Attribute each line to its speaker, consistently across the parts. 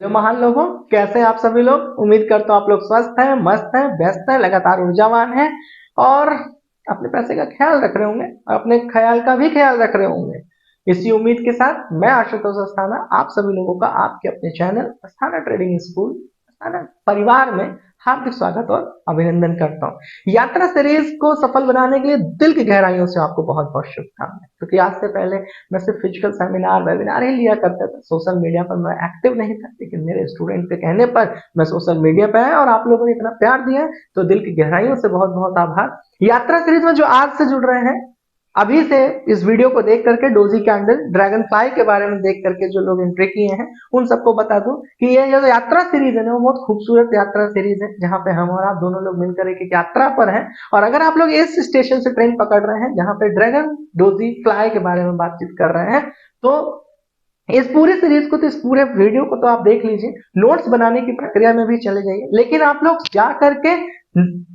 Speaker 1: जो महान लोगों, कैसे हैं आप सभी लोग। उम्मीद करता हूँ आप लोग स्वस्थ हैं, मस्त हैं, व्यस्त हैं, लगातार ऊर्जावान हैं और अपने पैसे का ख्याल रख रहे होंगे और अपने ख्याल का भी ख्याल रख रहे होंगे। इसी उम्मीद के साथ मैं आशुतोष अस्थाना आप सभी लोगों का आपके अपने channel Asthana trading school Asthana परिवार में हार्दिक स्वागत और अभिनंदन करता हूँ। यात्रा सीरीज को सफल बनाने के लिए दिल की गहराइयों से आपको बहुत बहुत शुभकामनाएं। क्योंकि आज से पहले मैं सिर्फ फिजिकल सेमिनार वेबिनार ही लिया करता था, सोशल मीडिया पर मैं एक्टिव नहीं था, लेकिन मेरे स्टूडेंट के कहने पर मैं सोशल मीडिया पे आया और आप लोगों ने इतना प्यार दिया, तो दिल की गहराइयों से बहुत बहुत आभार। यात्रा सीरीज में जो आज से जुड़ रहे हैं, अभी से इस वीडियो को देख करके डोजी कैंडल ड्रैगन फ्लाई के बारे में देख करके जो लोग एंट्री किए हैं उन सबको बता दूं कि ये जो यात्रा सीरीज है ना, वो बहुत खूबसूरत यात्रा सीरीज है, जहां पे हम और आप दोनों लोग मिलकर एक यात्रा पर हैं। और अगर आप लोग इस स्टेशन से ट्रेन पकड़ रहे हैं जहां पे ड्रैगन डोजी फ्लाई के बारे में बातचीत कर रहे हैं, तो इस पूरी सीरीज को, तो इस पूरे वीडियो को तो आप देख लीजिए, नोट्स बनाने की प्रक्रिया में भी चले जाइए, लेकिन आप लोग जा करके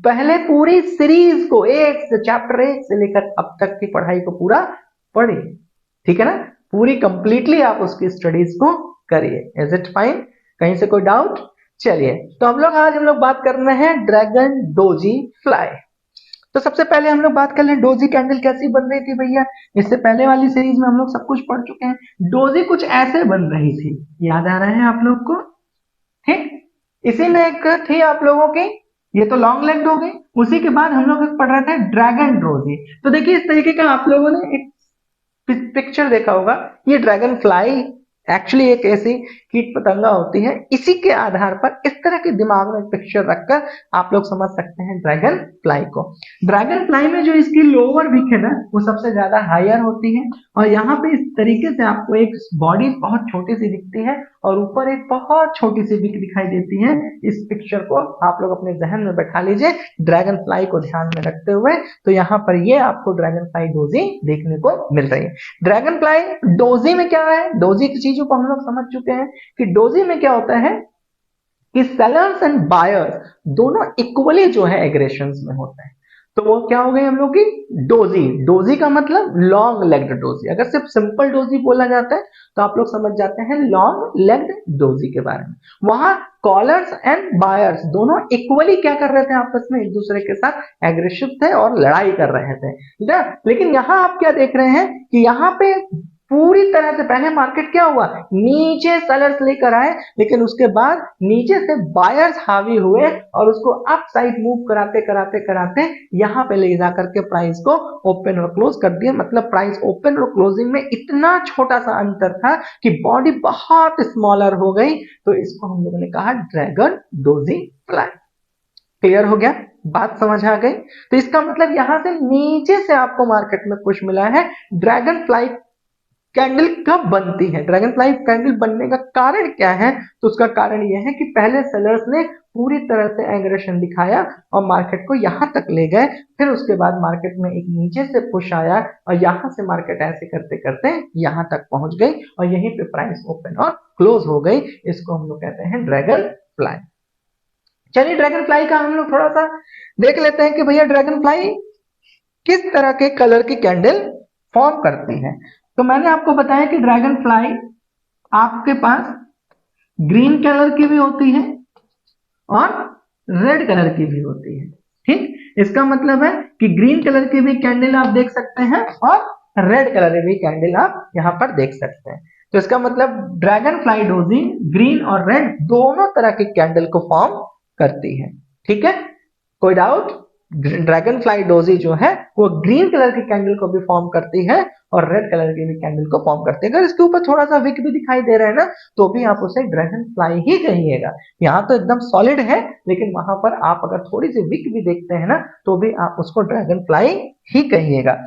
Speaker 1: पहले पूरी सीरीज को एक से चैप्टर 1 से लेकर अब तक की पढ़ाई को पूरा पढ़िए, ठीक है ना। पूरी कंप्लीटली आप उसकी स्टडीज को करिए। Is it fine? कहीं से कोई डाउट? चलिए, तो हम लोग बात कर रहे हैं ड्रैगन डोजी फ्लाई। तो सबसे पहले हम लोग बात कर लें डोजी कैंडल कैसी बन रही थी भैया। इससे पहले वाली सीरीज में हम लोग सब कुछ पढ़ चुके हैं। डोजी कुछ ऐसे बन रही थी, याद आ रहे हैं आप लोग को? ठीक, इसी में एक थी आप लोगों की, ये तो लॉन्ग लेग हो गई। उसी के बाद हम लोग पढ़ रहे थे ड्रैगन डोजी। तो देखिए, इस तरीके का आप लोगों ने एक पिक्चर देखा होगा। ये ड्रैगन फ्लाई एक्चुअली एक ऐसी कीट पतंगा होती है। इसी के आधार पर इस तरह के दिमाग में पिक्चर रखकर आप लोग समझ सकते हैं ड्रैगन फ्लाई को। ड्रैगन फ्लाई में जो इसकी लोअर विक है ना, वो सबसे ज्यादा हायर होती है और यहाँ पे इस तरीके से आपको एक बॉडी बहुत छोटी सी दिखती है और ऊपर एक बहुत छोटी सी विक दिखाई देती है। इस पिक्चर को आप लोग अपने जहन में बैठा लीजिए ड्रैगन फ्लाई को ध्यान में रखते हुए। तो यहाँ पर ये आपको ड्रैगन फ्लाई डोजी देखने को मिल रही है। ड्रैगन फ्लाई डोजी में क्या है, डोजी की चीजों को हम लोग समझ चुके हैं कि डोजी में क्या होता है कि सेलर्स एंड बायर्स दोनों इक्वली जो है एग्रेशन में होते हैं। तो वो क्या हो गई हम लोग की डोजी। डोजी का मतलब लॉन्ग लेग्ड डोजी। अगर सिर्फ सिंपल डोजी बोला जाता है तो आप लोग समझ जाते हैं लॉन्ग लेग्ड डोजी के बारे में। वहां कॉलर्स एंड बायर्स दोनों इक्वली क्या कर रहे थे, आपस में एक दूसरे के साथ एग्रेसिव थे और लड़ाई कर रहे थे। लेकिन यहां आप क्या देख रहे हैं कि यहाँ पे पूरी तरह से पहले मार्केट क्या हुआ, नीचे सेलर्स लेकर आए, लेकिन उसके बाद नीचे से बायर्स हावी हुए और उसको अप साइड मूव कराते कराते कराते यहां पे ले जाकर के प्राइस को ओपन और क्लोज कर दिया। मतलब प्राइस ओपन और क्लोजिंग में इतना छोटा सा अंतर था कि बॉडी बहुत स्मॉलर हो गई। तो इसको हम लोगों ने कहा ड्रैगन डोजी फ्लाई। क्लियर हो गया? बात समझ आ गई? तो इसका मतलब यहां से नीचे से आपको मार्केट में पुश मिला है। ड्रैगन फ्लाई कैंडल कब बनती है, ड्रैगन फ्लाई कैंडल बनने का कारण क्या है? तो उसका कारण यह है कि पहले सेलर्स ने पूरी तरह से एग्रेशन दिखाया और मार्केट को यहां तक ले गए। फिर उसके बाद मार्केट में एक नीचे से पुश आया और यहां से मार्केट ऐसे करते करते यहां तक पहुंच गई और यहीं पे प्राइस ओपन और क्लोज हो गई। इसको हम लोग कहते हैं ड्रैगन फ्लाई। चलिए, ड्रैगन फ्लाई का हम लोग थोड़ा सा देख लेते हैं कि भैया ड्रैगन फ्लाई किस तरह के कलर की कैंडल फॉर्म करती है। तो मैंने आपको बताया कि ड्रैगन फ्लाई आपके पास ग्रीन कलर की भी होती है और रेड कलर की भी होती है। ठीक, इसका मतलब है कि ग्रीन कलर की भी कैंडल आप देख सकते हैं और रेड कलर की भी कैंडल आप यहां पर देख सकते हैं। तो इसका मतलब ड्रैगन फ्लाई डोजी ग्रीन और रेड दोनों तरह की कैंडल को फॉर्म करती है। ठीक है, कोई डाउट? ड्रैगन फ्लाई डोजी जो है वो ग्रीन कलर की कैंडल को भी फॉर्म करती है और रेड कलर की भी कैंडल को फॉर्म करती है। अगर इसके ऊपर थोड़ा सा विक भी दिखाई दे रहा है ना, तो भी आप उसे ड्रैगन फ्लाई ही कहिएगा। यहाँ तो एकदम सॉलिड है, लेकिन वहां पर आप अगर थोड़ी सी विक भी देखते हैं ना, तो भी आप उसको ड्रैगन फ्लाई ही कहिएगा।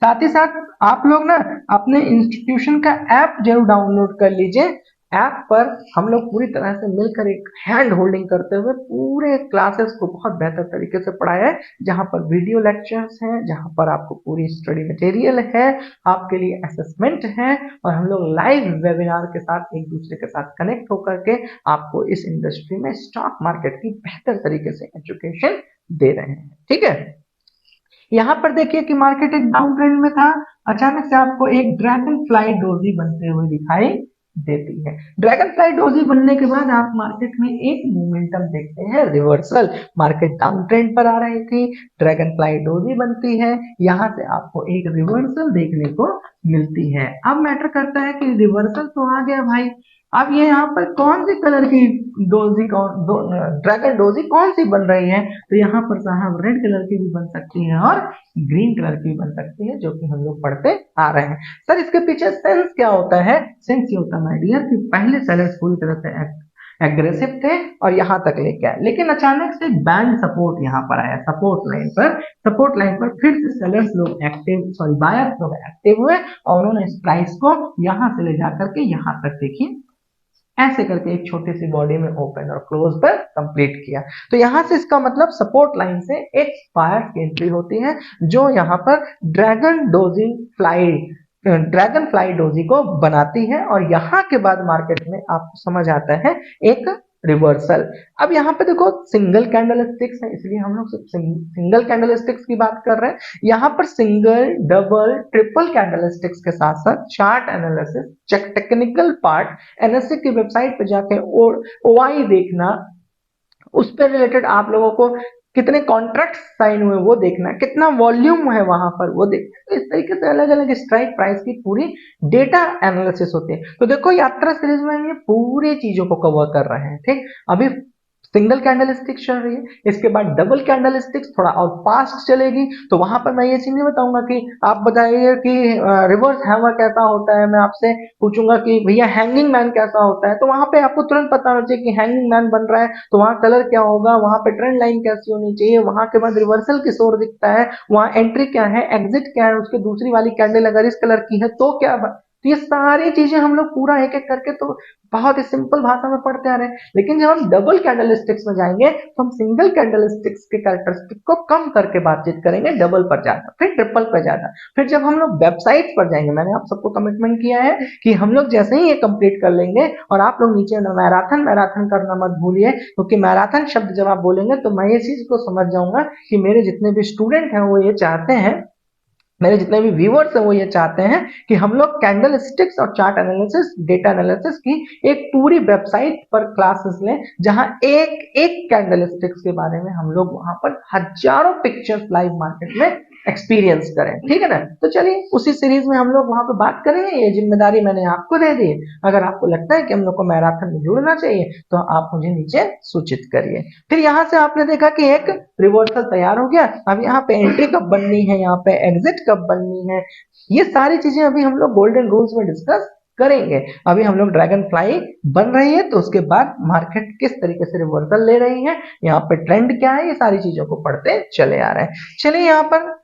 Speaker 1: साथ ही साथ आप लोग ना अपने इंस्टीट्यूशन का ऐप जरूर डाउनलोड कर लीजिए। ऐप पर हम लोग पूरी तरह से मिलकर एक हैंड होल्डिंग करते हुए पूरे क्लासेस को बहुत बेहतर तरीके से पढ़ाया है, जहां पर वीडियो लेक्चर्स हैं, जहां पर आपको पूरी स्टडी मटेरियल है, आपके लिए असेसमेंट है और हम लोग लाइव वेबिनार के साथ एक दूसरे के साथ कनेक्ट होकर के आपको इस इंडस्ट्री में स्टॉक मार्केट की बेहतर तरीके से एजुकेशन दे रहे हैं। ठीक है, यहाँ पर देखिए कि मार्केट एक डाउन ट्रेंड में था, अचानक से आपको एक ड्रैगन फ्लाई डोजी बनते हुए दिखाई देती है। ड्रैगन फ्लाई डोजी बनने के बाद आप मार्केट में एक मोमेंटम देखते हैं, रिवर्सल। मार्केट डाउन ट्रेंड पर आ रही थी, ड्रैगन फ्लाई डोजी बनती है, यहाँ से आपको एक रिवर्सल देखने को मिलती है। अब मैटर करता है कि रिवर्सल तो आ गया भाई, अब ये यहाँ पर कौन सी कलर की डोजी ड्रैगन डोजी कौन सी बन रही है, तो यहाँ पर साहब रेड कलर की भी बन सकती है और ग्रीन कलर की भी बन सकती है, जो कि हम लोग पढ़ते आ रहे हैं। सर इसके पीछे सेंस क्या होता है? सेंस ये होता है माय डियर कि पहले सेलर्स पूरी तरह से एग्रेसिव थे और यहाँ तक लेके आए, लेकिन अचानक से बैंड सपोर्ट यहाँ पर आया, सपोर्ट लाइन पर फिर से सेलर्स लोग बायर्स लोग एक्टिव हुए और उन्होंने इस प्राइस को यहाँ से ले जाकर के यहाँ तक देखिए ऐसे करके एक छोटी सी बॉडी में ओपन और क्लोज पर कंप्लीट किया। तो यहाँ से इसका मतलब सपोर्ट लाइन से एक फायर की एंट्री होती है, जो यहाँ पर ड्रैगन फ्लाई डोजी को बनाती है और यहाँ के बाद मार्केट में आपको समझ आता है एक रिवर्सल। अब यहाँ पे देखो सिंगल कैंडल स्टिक्स है, इसलिए हम लोग सिंगल कैंडल स्टिक्स की बात कर रहे हैं। यहाँ पर single, double, triple candle sticks के साथ साथ chart analysis, technical part, NSC की वेबसाइट पे जाके ओआई देखना, उस पर रिलेटेड आप लोगों को कितने कॉन्ट्रैक्ट साइन हुए वो देखना, कितना वॉल्यूम है वहां पर वो देखना। तो इस तरीके से अलग अलग स्ट्राइक प्राइस की पूरी डेटा एनालिसिस होती है। तो देखो यात्रा सीरीज में ये पूरी चीजों को कवर कर रहे हैं। ठीक, अभी सिंगल कैंडल स्टिक चल रही है, इसके बाद डबल कैंडल स्टिक्स थोड़ा और फास्ट चलेगी, तो वहां पर मैं ये चीज नहीं बताऊंगा कि आप बताइए कि रिवर्स हैमर कैसा होता है, मैं आपसे पूछूंगा कि भैया हैंगिंग मैन कैसा होता है, तो वहां पे आपको तुरंत पता होना चाहिए कि हैंगिंग मैन बन रहा है तो वहां कलर क्या होगा, वहां पे ट्रेंड लाइन कैसी होनी चाहिए, वहां के बाद रिवर्सल किस ओर दिखता है, वहां एंट्री क्या है, एग्जिट क्या है, उसके दूसरी वाली कैंडल अगर इस कलर की है तो क्या। तो ये सारी चीजें हम लोग पूरा एक एक करके तो बहुत ही सिंपल भाषा में पढ़ते आ रहे हैं, लेकिन जब हम डबल कैंडल स्टिक्स में जाएंगे तो हम सिंगल कैंडल स्टिक्स के कैरेक्टरिस्टिक को कम करके बातचीत करेंगे, डबल पर जाना, फिर ट्रिपल पर जाना, फिर जब हम लोग वेबसाइट पर जाएंगे, मैंने आप सबको कमिटमेंट किया है कि हम लोग जैसे ही ये कंप्लीट कर लेंगे, और आप लोग नीचे मैराथन करना मत भूलिए, क्योंकि मैराथन शब्द जब आप बोलेंगे तो मैं ये चीज को समझ जाऊंगा कि मेरे जितने भी स्टूडेंट हैं वो ये चाहते हैं, मेरे जितने भी व्यूअर्स हैं वो ये चाहते हैं कि हम लोग कैंडल स्टिक्स और चार्ट एनालिसिस, डेटा एनालिसिस की एक पूरी वेबसाइट पर क्लासेस लें, जहां एक एक कैंडल स्टिक्स के बारे में हम लोग वहां पर हजारों पिक्चर्स लाइव मार्केट में एक्सपीरियंस करें। ठीक है ना? तो चलिए उसी सीरीज में हम लोग वहां पर बात करेंगे, ये जिम्मेदारी मैंने आपको दे दी। अगर आपको लगता है कि हम लोग को मैराथन में जुड़ना चाहिए तो आप मुझे नीचे सूचित करिए। फिर यहाँ से आपने देखा कि एक रिवर्सल तैयार हो गया, अब यहाँ पे एंट्री कब बननी है, यहाँ पे एग्जिट कब बननी है, ये सारी चीजें अभी हम लोग गोल्डन रूल्स में डिस्कस करेंगे। अभी हम लोग ड्रैगन फ्लाई बन रही है तो उसके बाद मार्केट किस तरीके से रिवर्सल ले रही है, यहाँ पे ट्रेंड क्या है, ये सारी चीजों को पढ़ते चले आ रहे हैं। चलिए यहाँ पर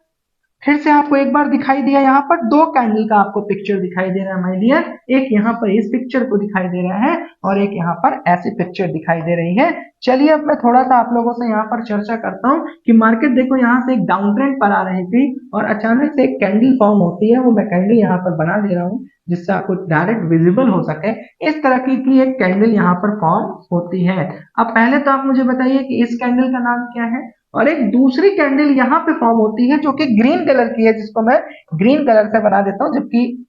Speaker 1: फिर से आपको एक बार दिखाई दिया, यहाँ पर दो कैंडल का आपको पिक्चर दिखाई दे रहा है माय डियर, एक यहाँ पर इस पिक्चर को दिखाई दे रहा है और एक यहाँ पर ऐसी पिक्चर दिखाई दे रही है। चलिए अब मैं थोड़ा सा आप लोगों से यहाँ पर चर्चा करता हूँ कि मार्केट देखो यहाँ से एक डाउन ट्रेंड पर आ रही थी और अचानक से एक कैंडल फॉर्म होती है, वो मैं कैंडल यहाँ पर बना दे रहा हूँ जिससे आपको डायरेक्ट विजिबल हो सके। इस तरह की एक कैंडल यहाँ पर फॉर्म होती है। अब पहले तो आप मुझे बताइए कि इस कैंडल का नाम क्या है, और एक दूसरी कैंडल यहाँ पे फॉर्म होती है जो कि ग्रीन कलर की है, जिसको मैं ग्रीन कलर से बना देता हूँ, जबकि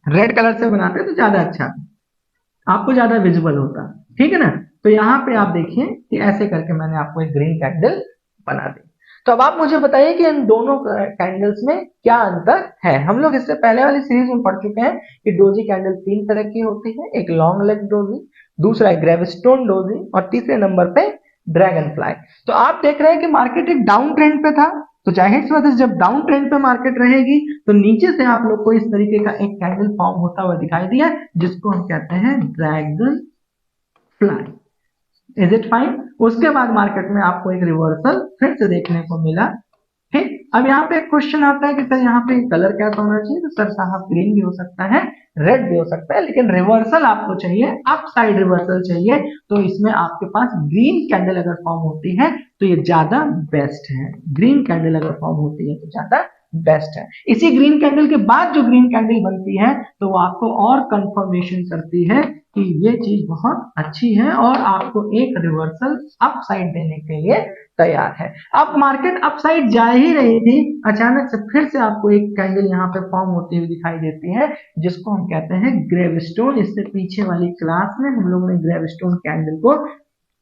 Speaker 1: रेड कलर से बनाते तो ज्यादा अच्छा, आपको ज्यादा विजिबल होता। ठीक है ना? तो यहाँ पे आप देखिए कि ऐसे करके मैंने आपको एक ग्रीन कैंडल बना दी। तो अब आप मुझे बताइए कि इन दोनों कैंडल्स में क्या अंतर है। हम लोग इससे पहले वाली सीरीज में पढ़ चुके हैं कि डोजी कैंडल तीन तरह की होती है, एक लॉन्ग लेग डोजी, दूसरा ग्रेवस्टोन डोजी और तीसरे नंबर पे ड्रैगन फ्लाई। तो आप देख रहे हैं कि मार्केट एक डाउन ट्रेंड पे था, तो जाहिर सी बात है जब डाउन ट्रेंड पे मार्केट रहेगी तो नीचे से आप लोग को इस तरीके का एक कैंडल फॉर्म होता हुआ दिखाई दिया, जिसको हम कहते हैं dragon fly. Is it fine? उसके बाद मार्केट में आपको एक रिवर्सल फिर से देखने को मिला। ठीक, अब यहाँ पे एक क्वेश्चन आता है कि सर यहाँ पे कलर कैसा होना चाहिए, तो सर साहब ग्रीन भी हो सकता है, रेड भी हो सकता है, लेकिन रिवर्सल आपको चाहिए, अप साइड रिवर्सल चाहिए, तो इसमें आपके पास ग्रीन कैंडल अगर फॉर्म होती है तो ये ज्यादा बेस्ट है। ग्रीन कैंडल अगर फॉर्म होती है तो ज्यादा बेस्ट है। इसी ग्रीन कैंडल के बाद जो ग्रीन कैंडल बनती है तो वो आपको और कंफर्मेशन करती है कि ये चीज बहुत अच्छी है और आपको एक रिवर्सल अपसाइड देने के लिए तैयार है। अब मार्केट अपसाइड जा ही रही थी, अचानक से फिर से आपको एक कैंडल यहाँ पे फॉर्म होती हुई दिखाई देती है, जिसको हम कहते हैं ग्रेवस्टोन। इससे पीछे वाली क्लास में हम लोगों ने ग्रेवस्टोन कैंडल को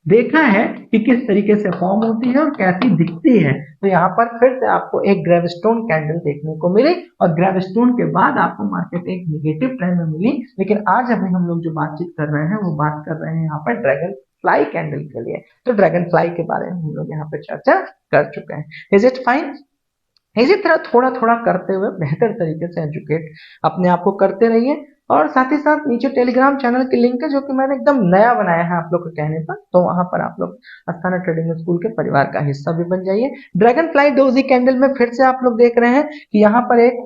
Speaker 1: देखा है कि किस तरीके से फॉर्म होती है और कैसी दिखती है। तो यहाँ पर फिर से आपको एक ग्रेवस्टोन कैंडल देखने को मिली और ग्रेवस्टोन के बाद आपको मार्केट एक नेगेटिव ट्रेंड में मिली। लेकिन आज अभी हम लोग जो बातचीत कर रहे हैं वो बात कर रहे हैं यहाँ पर ड्रैगन फ्लाई कैंडल के लिए। तो ड्रैगन फ्लाई के बारे में हम लोग यहाँ पे चर्चा कर चुके हैं। Is it fine? इसी तरह थोड़ा थोड़ा करते हुए बेहतर तरीके से एजुकेट अपने आप को करते रहिए। और साथ ही साथ नीचे टेलीग्राम चैनल की लिंक है जो कि मैंने एकदम नया बनाया है आप लोग के कहने पर, तो वहां पर आप लोग अस्थाना ट्रेडिंग स्कूल के परिवार का हिस्सा भी बन जाइए। ड्रैगन फ्लाई डोजी कैंडल में फिर से आप लोग देख रहे हैं कि यहाँ पर एक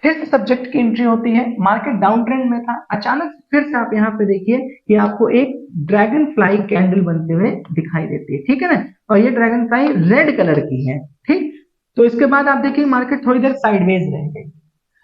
Speaker 1: फिर से सब्जेक्ट की एंट्री होती है। मार्केट डाउन ट्रेंड में था, अचानक फिर से आप यहाँ पे देखिए कि आपको एक ड्रैगन फ्लाई कैंडल बनते हुए दिखाई देती है, ठीक है ना। और ये ड्रैगन फ्लाई रेड कलर की है, ठीक। तो इसके बाद आप देखिए मार्केट थोड़ी देर साइडवेज रह गई।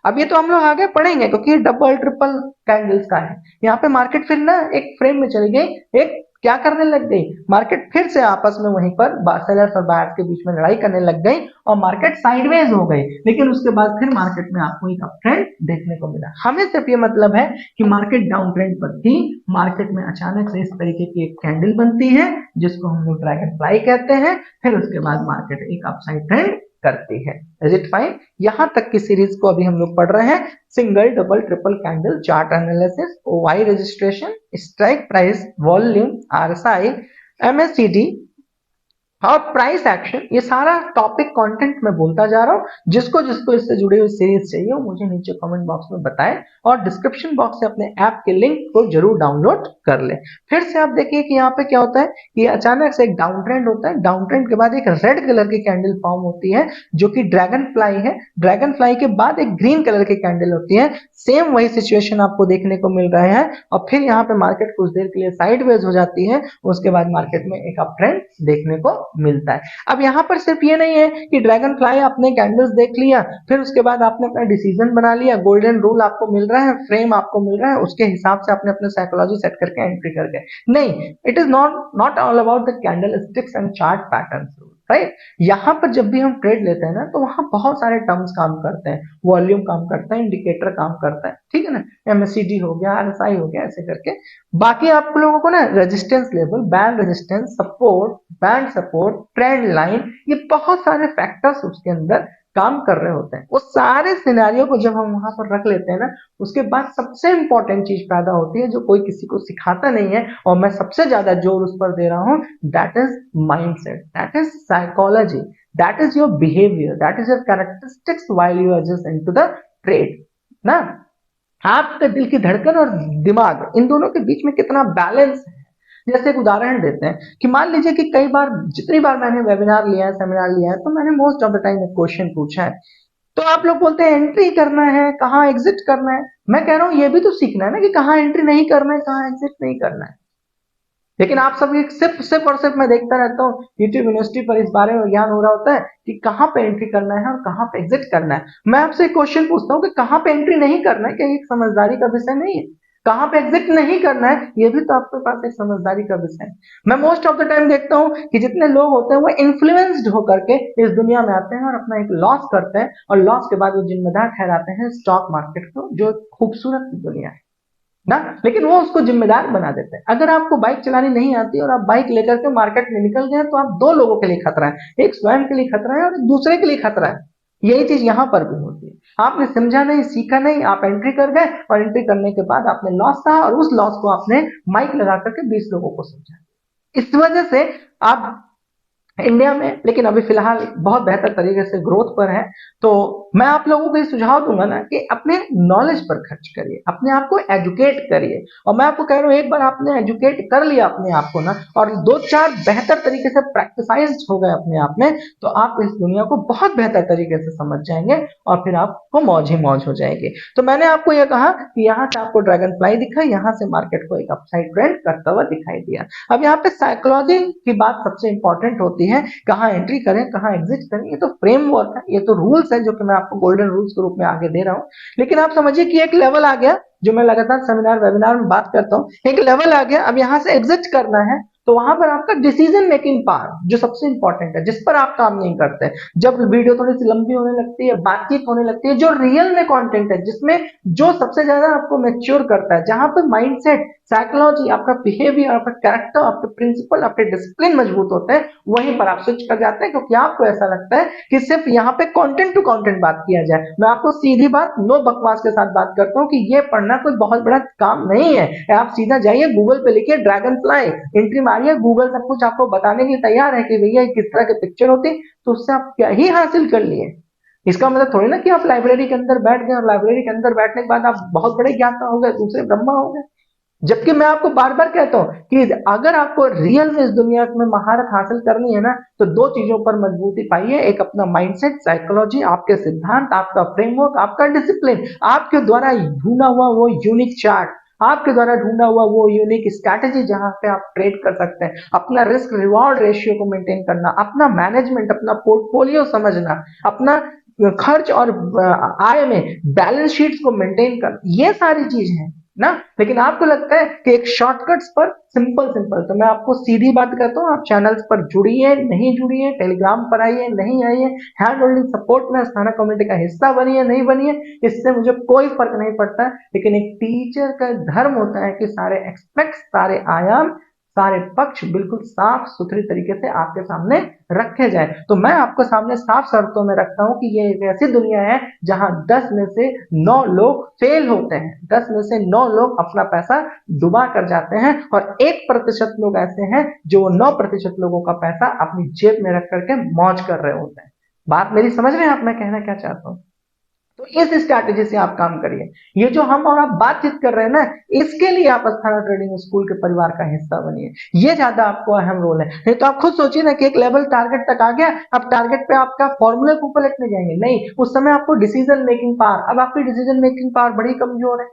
Speaker 1: अब ये तो हम लोग आगे पढ़ेंगे क्योंकि डबल ट्रिपल कैंडल्स का है। यहाँ पे मार्केट फिर ना एक फ्रेम में चली गई, एक क्या करने लग गई, मार्केट फिर से आपस में वहीं पर सेलर्स और बायर्स के बीच में लड़ाई करने लग गई और मार्केट साइडवेज हो गई। लेकिन उसके बाद फिर मार्केट में आपको एक अप ट्रेंड देखने को मिला। हमें सिर्फ ये मतलब है कि मार्केट डाउन ट्रेंड पर थी, मार्केट में अचानक से इस तरीके की एक कैंडल बनती है जिसको हम लोग ड्रैगन फ्लाई कहते हैं, फिर उसके बाद मार्केट एक अपसाइड ट्रेंड करती है। Is it fine? यहां तक की सीरीज को अभी हम लोग पढ़ रहे हैं। Single, double, triple candle, chart analysis, वाई registration, strike price, volume, RSI, MSCD और प्राइस एक्शन, ये सारा टॉपिक कंटेंट में बोलता जा रहा हूं। जिसको जिसको इससे जुड़ी हुई सीरीज चाहिए वो मुझे नीचे कमेंट बॉक्स में बताएं और डिस्क्रिप्शन बॉक्स से अपने ऐप के लिंक को जरूर डाउनलोड कर ले। फिर से आप देखिए कि यहाँ पे क्या होता है कि अचानक से एक डाउन ट्रेंड होता है, डाउन ट्रेंड के बाद एक रेड कलर की कैंडल फॉर्म होती है जो कि ड्रैगन फ्लाई है। ड्रैगन फ्लाई के बाद एक ग्रीन कलर की कैंडल होती है, सेम वही सिचुएशन आपको देखने को मिल रहा है। और फिर यहाँ पे मार्केट कुछ देर के लिए साइडवेज हो जाती है, उसके बाद मार्केट में एक अप ट्रेंड देखने को मिलता है। अब यहाँ पर सिर्फ ये नहीं है कि ड्रैगन फ्लाई आपने कैंडल्स देख लिया, फिर उसके बाद आपने अपना डिसीजन बना लिया, गोल्डन रूल आपको मिल रहा है, फ्रेम आपको मिल रहा है, उसके हिसाब से आपने अपने साइकोलॉजी सेट करके एंट्री कर गए। नहीं, it is not all about the candle sticks and chart patterns, right. यहाँ पर जब भी हम ट्रेड लेते हैं ना तो वहां बहुत सारे टर्म्स काम करते हैं, वॉल्यूम काम करता है, इंडिकेटर काम करता है, ठीक है ना, एमएससीडी हो गया, आरएसआई हो गया, ऐसे करके। बाकी आप लोगों को ना resistance level, band resistance, support, band support, trend line, ये बहुत सारे फैक्टर्स उसके अंदर काम कर रहे होते हैं। वो सारे सिनेरियो को जब हम वहां पर रख लेते हैं ना, उसके बाद सबसे इंपॉर्टेंट चीज पैदा होती है जो कोई किसी को सिखाता नहीं है और मैं सबसे ज्यादा जोर उस पर दे रहा हूं, that is mindset, that is psychology, that is your behaviour, that is your characteristics while you are just into the trade ना। आपके दिल की धड़कन और दिमाग, इन दोनों के बीच में कितना बैलेंस है। जैसे एक उदाहरण देते हैं कि मान लीजिए कि कई बार, जितनी बार मैंने वेबिनार लिया है, सेमिनार लिया है, तो मैंने मोस्ट ऑफ द टाइम एक क्वेश्चन पूछा है, तो आप लोग बोलते हैं एंट्री करना है, कहाँ एग्जिट करना है। मैं कह रहा हूं ये भी तो सीखना है ना कि कहाँ एंट्री नहीं करना है, कहाँ एग्जिट नहीं करना है। लेकिन आप सब सिर्फ और सिर्फ मैं देखता रहता हूँ यूट्यूब यूनिवर्सिटी पर इस बारे में ज्ञान हो रहा होता है कि कहाँ पे एंट्री करना है और कहाँ पे एग्जिट करना है। मैं आपसे एक क्वेश्चन पूछता हूँ कि कहाँ पे एंट्री नहीं करना है, क्या एक समझदारी का विषय नहीं है? कहाँ पे एग्जिट नहीं करना है, ये भी तो आपके पास एक समझदारी का विषय है। मैं मोस्ट ऑफ द टाइम देखता हूँ कि जितने लोग होते हैं वो इन्फ्लुएंस्ड होकर के इस दुनिया में आते हैं और अपना एक लॉस करते हैं और लॉस के बाद वो जिम्मेदार ठहराते हैं स्टॉक मार्केट को, जो खूबसूरत दुनिया है ना, लेकिन वो उसको जिम्मेदार बना देते हैं। अगर आपको बाइक चलानी नहीं आती और आप बाइक लेकर के मार्केट में निकल गए तो आप दो लोगों के लिए खतरा है, एक स्वयं के लिए खतरा है और एक दूसरे के लिए खतरा है। यही चीज यहाँ पर भी होती है। आपने समझा नहीं, सीखा नहीं, आप एंट्री कर गए और एंट्री करने के बाद आपने लॉस सहा और उस लॉस को आपने माइक लगा करके 20 लोगों को समझा। इस वजह से आप इंडिया में, लेकिन अभी फिलहाल बहुत बेहतर तरीके से ग्रोथ पर है, तो मैं आप लोगों को ये सुझाव दूंगा ना कि अपने नॉलेज पर खर्च करिए, अपने आप को एजुकेट करिए। और मैं आपको कह रहा हूँ एक बार आपने एजुकेट कर लिया अपने आप को ना और दो चार बेहतर तरीके से प्रैक्टिसाइज हो गए अपने आप में, तो आप इस दुनिया को बहुत बेहतर तरीके से समझ जाएंगे और फिर आपको मौज ही मौज हो जाएगी। तो मैंने आपको यह कहा कि यहाँ से आपको ड्रैगन फ्लाई दिखा, यहाँ से मार्केट को एक अपसाइड ट्रेंड करता हुआ दिखाई दिया। अब यहाँ पे साइकोलॉजी की बात सबसे इंपॉर्टेंट होती होती है, कहाँ एंट्री करें कहाँ एग्जिट करें, ये तो फ्रेमवर्क है, ये तो रूल्स है जो कि मैं आपको गोल्डन रूल्स के रूप में आगे दे रहा हूँ। लेकिन आप समझिए कि एक लेवल आ गया, जो मैं लगातार सेमिनार वेबिनार में बात करता हूँ, एक लेवल आ गया, अब यहाँ से एग्जिट करना है, तो वहां पर आपका डिसीजन मेकिंग पावर जो सबसे इंपॉर्टेंट है, जिस पर आप काम नहीं करते, जब वीडियो थोड़ी सी लंबी होने लगती है, बातचीत होने लगती है, जो रियल में कंटेंट है, जिसमें जो सबसे ज्यादा आपको मैच्योर करता है, जहां पर माइंडसेट, साइकोलॉजी, आपका बिहेवियर, आपका कैरेक्टर, आपके प्रिंसिपल, आपके डिसिप्लिन मजबूत होते हैं, वहीं पर आप स्विच कर जाते हैं, क्योंकि आपको ऐसा लगता है कि सिर्फ यहाँ पे कंटेंट टू कंटेंट बात किया जाए। मैं आपको सीधी बात, नो बकवास के साथ बात करता हूँ कि ये पढ़ना कोई बहुत बड़ा काम नहीं है। आप सीधा जाइए गूगल पे लिखिए ड्रैगन फ्लाई, एंट्री मारिए, गूगल सब कुछ आपको बताने के लिए तैयार है कि भैया किस तरह की पिक्चर होती, तो उससे आप क्या ही हासिल कर लिए। इसका मतलब थोड़ी ना कि आप लाइब्रेरी के अंदर बैठ गए और लाइब्रेरी के अंदर बैठने के बाद आप बहुत बड़े ज्ञाता हो गए, दूसरे ब्रह्मा हो गए। जबकि मैं आपको बार बार कहता हूं कि अगर आपको रियल में इस दुनिया में महारत हासिल करनी है ना, तो दो चीजों पर मजबूती पाइए, एक अपना माइंडसेट, साइकोलॉजी, आपके सिद्धांत, आपका फ्रेमवर्क, आपका डिसिप्लिन, आपके द्वारा ढूंढा हुआ वो यूनिक चार्ट, आपके द्वारा ढूंढा हुआ वो यूनिक स्ट्रैटेजी जहां पे आप ट्रेड कर सकते हैं, अपना रिस्क रिवॉर्ड रेशियो को मेंटेन करना, अपना मैनेजमेंट, अपना पोर्टफोलियो समझना, अपना खर्च और आय में बैलेंस शीट्स को मेंटेन करना, ये सारी चीज है ना। लेकिन आपको लगता है कि एक शॉर्टकट्स पर सिंपल सिंपल, तो मैं आपको सीधी बात करता हूँ, आप चैनल्स पर जुड़िए, नहीं जुड़िए, टेलीग्राम पर आइए, नहीं आइए, हैंड होल्डिंग सपोर्ट में स्थाना कम्युनिटी का हिस्सा बनिए, नहीं बनिए, इससे मुझे कोई फर्क नहीं पड़ता। लेकिन एक टीचर का धर्म होता है कि सारे एक्सपेक्ट, सारे आयाम, सारे पक्ष बिल्कुल साफ सुथरी तरीके से आपके सामने रखे जाए। तो मैं आपको सामने साफ शर्तों में रखता हूं कि ये एक ऐसी दुनिया है जहां 10 में से 9 लोग फेल होते हैं, 10 में से 9 लोग अपना पैसा डुबा कर जाते हैं, और 1% लोग ऐसे हैं जो 9% लोगों का पैसा अपनी जेब में रख करके मौज कर रहे होते हैं। बात मेरी समझ रहे हैं आप, मैं कहना क्या चाहता हूं? तो इस स्ट्रैटेजी से आप काम करिए। ये जो हम और आप बातचीत कर रहे हैं ना, इसके लिए आप अस्थाना ट्रेडिंग स्कूल के परिवार का हिस्सा बनिए, ये ज्यादा आपको अहम रोल है। नहीं तो आप खुद सोचिए ना कि एक लेवल टारगेट तक आ गया, अब टारगेट पे आपका फॉर्मूले के ऊपर लिखने जाएंगे, नहीं, उस समय आपको डिसीजन मेकिंग पावर, अब आपकी डिसीजन मेकिंग पावर बड़ी कमजोर है,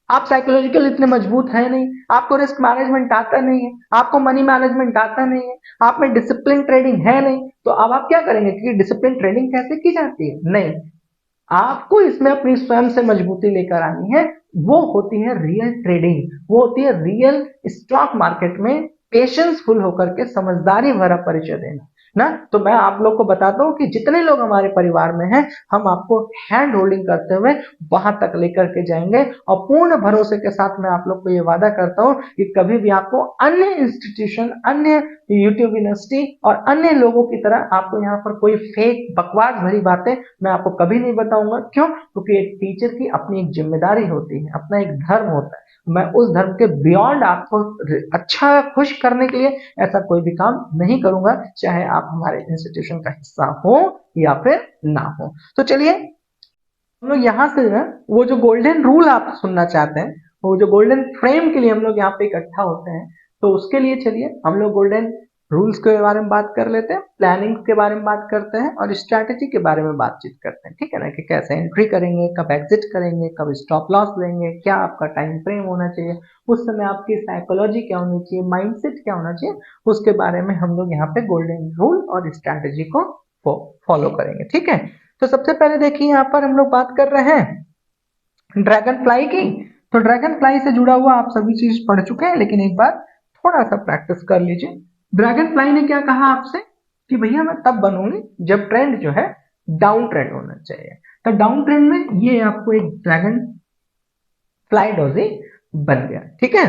Speaker 1: आप साइकोलॉजिकल इतने मजबूत है नहीं, आपको रिस्क मैनेजमेंट आता नहीं है, आपको मनी मैनेजमेंट आता नहीं है, आप में डिसिप्लिन ट्रेडिंग है नहीं, तो अब आप क्या करेंगे कि डिसिप्लिन ट्रेडिंग कैसे की जाती है? नहीं, आपको इसमें अपनी स्वयं से मजबूती लेकर आनी है। वो होती है रियल ट्रेडिंग, वो होती है रियल स्टॉक मार्केट में पेशेंस फुल होकर के समझदारी भरा परिचय देना ना। तो मैं आप लोग को बताता हूं कि जितने लोग हमारे परिवार में हैं, हम आपको हैंड होल्डिंग करते हुए वहां तक लेकर के जाएंगे, और पूर्ण भरोसे के साथ मैं आप लोग को ये वादा करता हूं कि कभी भी आपको अन्य इंस्टीट्यूशन, अन्य यूट्यूब यूनिवर्सिटी और अन्य लोगों की तरह आपको यहाँ पर कोई फेक बकवास भरी बातें मैं आपको कभी नहीं बताऊंगा। क्यों? क्योंकि एक टीचर की अपनी एक जिम्मेदारी होती है, अपना एक धर्म होता है। मैं उस धर्म के बियॉन्ड आपको अच्छा खुश करने के लिए ऐसा कोई भी काम नहीं करूंगा, चाहे आप हमारे इंस्टीट्यूशन का हिस्सा हो या फिर ना हो। तो चलिए हम लोग यहाँ से ना वो जो गोल्डन रूल आप सुनना चाहते हैं, वो जो गोल्डन फ्रेम के लिए हम लोग यहाँ पे इकट्ठा होते हैं, तो उसके लिए चलिए हम लोग गोल्डन रूल्स के बारे में बात कर लेते हैं, प्लानिंग के बारे में बात करते हैं, और स्ट्रैटेजी के बारे में बातचीत करते हैं। ठीक है ना, कि कैसे एंट्री करेंगे, कब एग्जिट करेंगे, कब स्टॉप लॉस लेंगे, क्या आपका टाइम फ्रेम होना चाहिए, उस समय आपकी साइकोलॉजी क्या होनी चाहिए, माइंडसेट क्या होना चाहिए, उसके बारे में हम लोग यहाँ पे गोल्डन रूल और स्ट्रैटेजी को फॉलो करेंगे। ठीक है, तो सबसे पहले देखिए यहाँ पर हम लोग बात कर रहे हैं ड्रैगन फ्लाई की। तो ड्रैगन फ्लाई से जुड़ा हुआ आप सभी चीज पढ़ चुके हैं, लेकिन एक बार थोड़ा सा प्रैक्टिस कर लीजिए। ड्रैगन फ्लाई ने क्या कहा आपसे कि भैया मैं तब बनूंगी जब ट्रेंड जो है डाउन ट्रेंड होना चाहिए। तो डाउन ट्रेंड में ये आपको एक ड्रैगन फ्लाई डोजी बन गया। ठीक है,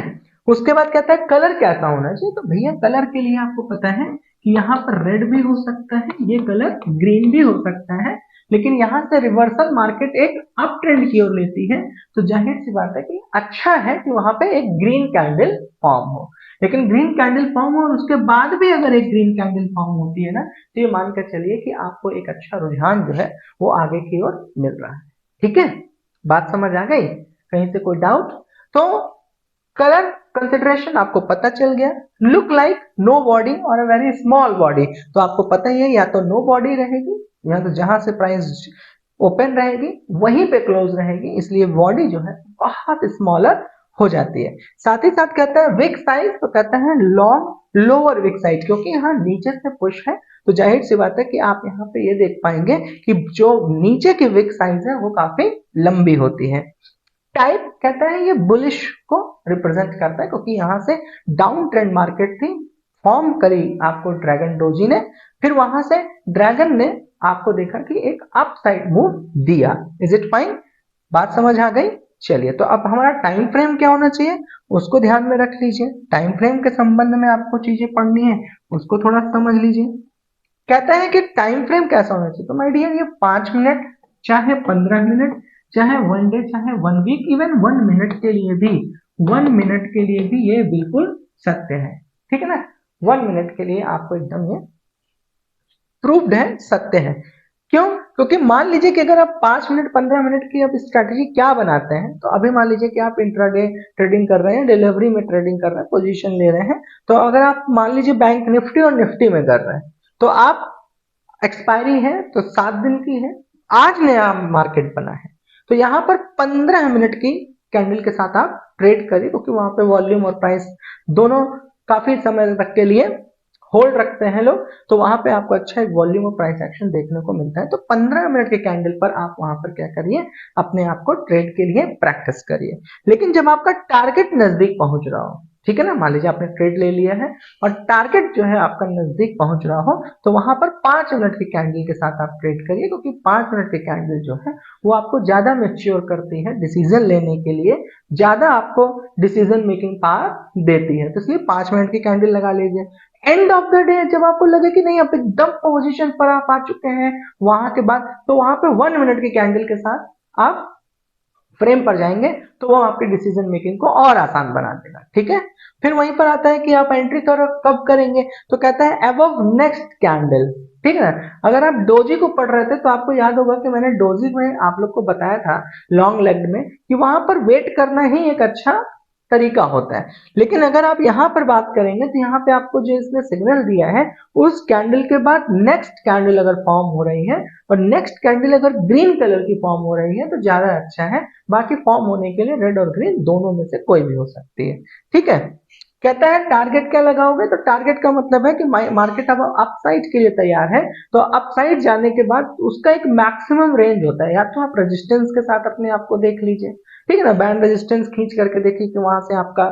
Speaker 1: उसके बाद कहता है कलर कैसा होना चाहिए। तो भैया कलर के लिए आपको पता है कि यहाँ पर रेड भी हो सकता है, ये कलर ग्रीन भी हो सकता है, लेकिन यहाँ से रिवर्सल मार्केट एक अप ट्रेंड की ओर लेती है, तो जाहिर सी बात है कि अच्छा है कि वहां पे एक ग्रीन कैंडल फॉर्म हो। लेकिन ग्रीन कैंडल फॉर्म हो और उसके बाद भी अगर एक ग्रीन कैंडल फॉर्म होती है ना, तो ये मान कर चलिए कि आपको एक अच्छा रुझान जो है वो आगे की ओर मिल रहा है। ठीक है, बात समझ आ गई? कहीं से कोई डाउट? तो कलर कंसिडरेशन आपको पता चल गया। लुक लाइक नो बॉडी और अ वेरी स्मॉल बॉडी, तो आपको पता ही है या तो नो बॉडी रहेगी या तो जहां से प्राइस ओपन रहेगी वहीं पे क्लोज रहेगी, इसलिए बॉडी जो है बहुत स्मॉलर हो जाती है। साथ ही साथ कहता है विक साइज, तो कहता है लॉन्ग लोअर विक साइज, क्योंकि यहाँ नीचे से पुश है तो जाहिर सी बात है कि आप यहाँ पे ये देख पाएंगे कि जो नीचे की विक साइज है वो काफी लंबी होती है। टाइप कहता है ये बुलिश को रिप्रेजेंट करता है, क्योंकि यहाँ से डाउन ट्रेंड मार्केट थी, फॉर्म करी आपको ड्रैगन डोजी ने, फिर वहां से ड्रैगन ने आपको देखा कि एक अप साइड मूव दिया। Is it fine? बात समझ आ गई? चलिए, तो अब हमारा टाइम फ्रेम क्या होना चाहिए उसको ध्यान में रख लीजिए। टाइम फ्रेम के संबंध में आपको चीजें पढ़नी है, उसको थोड़ा समझ लीजिए। कहता है कि टाइम फ्रेम कैसा होना चाहिए, तो माय डियर ये 5 मिनट, चाहे 15 मिनट, चाहे 1 डे, चाहे 1 वीक, इवन 1 मिनट के लिए भी, 1 मिनट के लिए भी ये बिल्कुल सत्य है। ठीक है ना? 1 मिनट के लिए आपको एकदम ये प्रूव्ड है, सत्य है। क्यों? क्योंकि मान लीजिए कि अगर आप 5 मिनट 15 मिनट की अब स्ट्रैटेजी क्या बनाते हैं, तो अभी मान लीजिए कि आप इंट्राडे ट्रेडिंग कर रहे हैं, डिलीवरी में ट्रेडिंग कर रहे हैं, पोजीशन ले रहे हैं, तो अगर आप मान लीजिए बैंक निफ्टी और निफ्टी में कर रहे हैं, तो आप एक्सपायरी है तो 7 दिन की है, आज नया मार्केट बना है, तो यहां पर 15 मिनट की कैंडल के साथ आप ट्रेड करिए, क्योंकि वहां पे वॉल्यूम और प्राइस दोनों काफी समय तक के लिए होल्ड रखते हैं लोग, तो वहां पे आपको अच्छा एक वॉल्यूम और प्राइस एक्शन देखने को मिलता है। तो 15 मिनट के कैंडल पर आप वहां पर क्या करिए, अपने आप को ट्रेड के लिए प्रैक्टिस करिए। लेकिन जब आपका टारगेट नजदीक पहुंच रहा हो, ठीक है ना, मान लीजिए आपने ट्रेड ले लिया है और टारगेट जो है आपका नजदीक पहुंच रहा हो, तो वहां पर 5 मिनट की कैंडल के साथ आप ट्रेड करिए, क्योंकि 5 मिनट की कैंडल जो है वो आपको ज्यादा मेच्योर करती है डिसीजन लेने के लिए, ज्यादा आपको डिसीजन मेकिंग पावर देती है, तो इसलिए 5 मिनट की कैंडल लगा लीजिए। एंड ऑफ द डे जब आपको लगे कि नहीं आप एकदम पोजीशन पर आप आ चुके हैं, वहां के बाद तो वहां पे 1 मिनट की कैंडल के साथ आप फ्रेम पर जाएंगे, तो वो आपके डिसीजन मेकिंग को और आसान बना देगा। ठीक है? फिर वहीं पर आता है कि आप एंट्री कब करेंगे, तो कहता है अबव नेक्स्ट कैंडल। ठीक है? अगर आप डोजी को पढ़ रहे थे तो आपको याद होगा कि मैंने डोजी में आप लोग को बताया था लॉन्ग लेग में कि वहां पर वेट करना ही एक अच्छा तरीका होता है। लेकिन अगर आप यहां पर बात करेंगे तो यहाँ पे आपको जो इसने सिग्नल दिया है, उस कैंडल के बाद नेक्स्ट कैंडल अगर फॉर्म हो रही है और नेक्स्ट कैंडल अगर ग्रीन कलर की फॉर्म हो रही है तो ज्यादा अच्छा है, बाकी फॉर्म होने के लिए रेड और ग्रीन दोनों में से कोई भी हो सकती है। ठीक है? कहता है टारगेट क्या लगाओगे, तो टारगेट का मतलब है कि मार्केट अब अपसाइड के लिए तैयार है, तो अपसाइड जाने के बाद उसका एक मैक्सिमम रेंज होता है, या तो आप रेजिस्टेंस के साथ अपने आप को देख लीजिए, ठीक है ना, बैंड रेजिस्टेंस खींच करके देखिए कि वहां से आपका